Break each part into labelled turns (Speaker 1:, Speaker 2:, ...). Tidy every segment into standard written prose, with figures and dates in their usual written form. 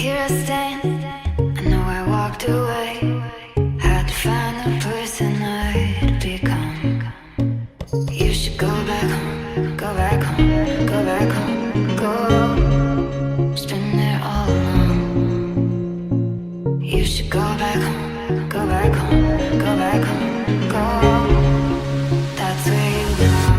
Speaker 1: Here I stand, I know I walked away. Had to find the person I'd become. You should go back home, go back home, go back home, go. It's been there all along. You should go back home, go back home, go back home, go. That's where you belong.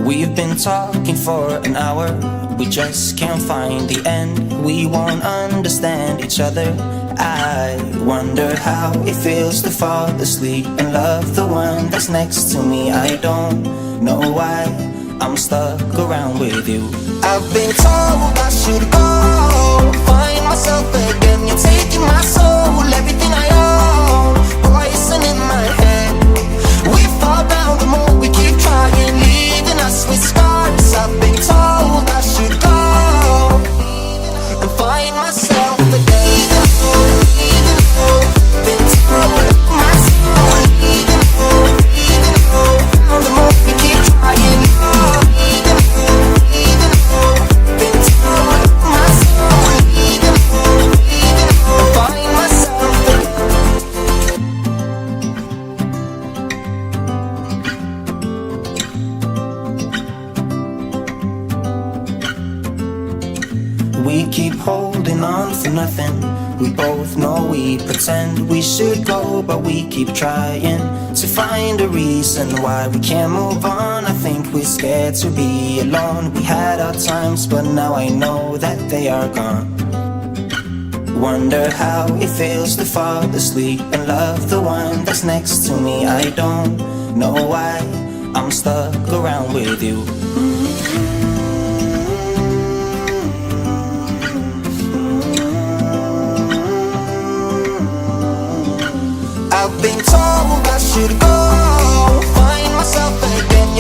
Speaker 2: We've been talking for an hour, we just can't find the end. We won't understand each other. I wonder how it feels to fall asleep and love the one that's next to me. I don't know why I'm stuck around with you. I've been told I should go find myself again. You're taking my soul, everything I own, poison in my head. We fall down the more we keep trying, leaving us with scars. I've been told I should go and find myself again. Even though, been told my soul, even though, the more we keep trying, even though, been told my soul, even though, find myself again. We keep holding on for nothing. We both know we pretend we should go, but we keep trying to find a reason why we can't move on. I think we're scared to be alone. We had our times, but now I know that they are gone. Wonder how it feels to fall asleep and love the one that's next to me. I don't know why I'm stuck around with you. I've been told I should go find myself again.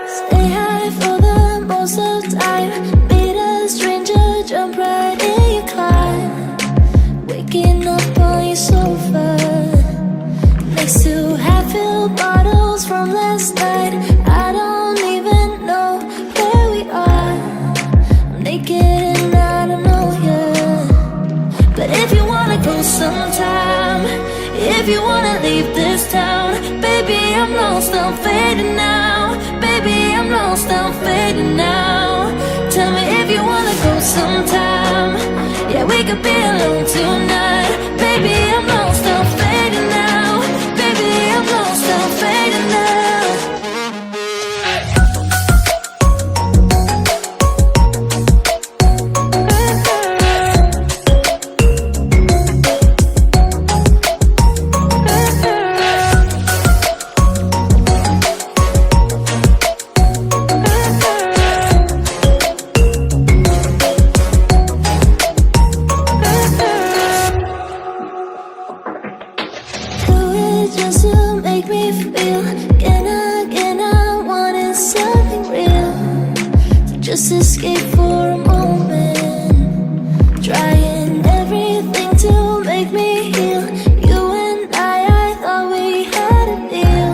Speaker 1: Stay high for the most of the time. Meet a stranger, jump right in your car. Waking up on your sofa next to half-filled bottles from last night. I don't even know where we are. I'm naked and I don't know you. But if you wanna go sometime, if you wanna leave this town, baby, I'm lost, I'm fading now. Baby, I'm lost, I'm fading now. Tell me if you wanna go sometime. Yeah, we could be alone tonight. Baby, I'm lost, I'm fading now. Baby, I'm lost, I'm fading now. Just escape for a moment, trying everything to make me heal. You and I thought we had a deal.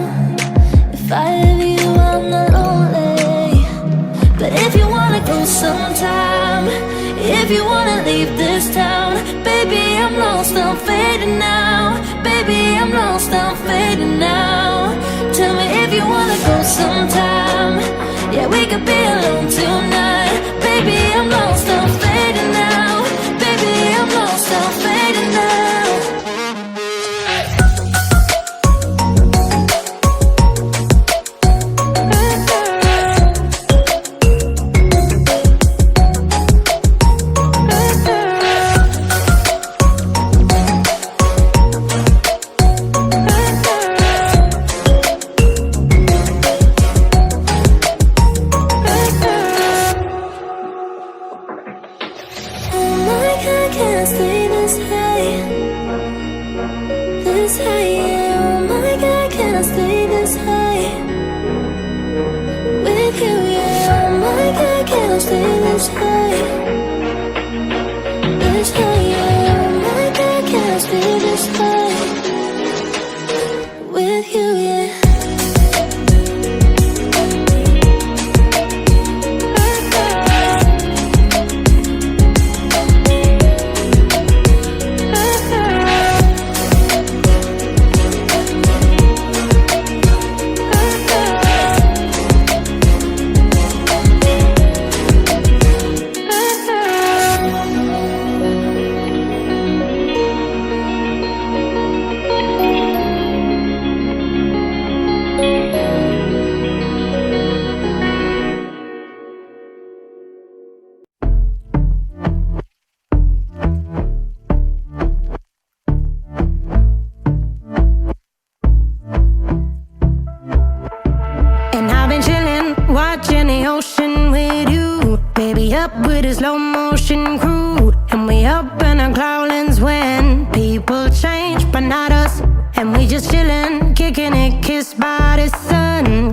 Speaker 1: If I have you, I'm not lonely. But if you wanna go sometime, if you wanna leave this town, baby, I'm lost, I'm fading now. Baby, I'm lost, I'm fading now. Tell me if you wanna go sometime. Yeah, we could be alone tonight. Baby, I'm lost, I'm fading now. Baby, I'm lost, I'm fading now.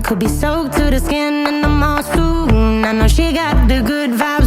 Speaker 3: Could be soaked to the skin in the mall soon. I know she got the good vibe.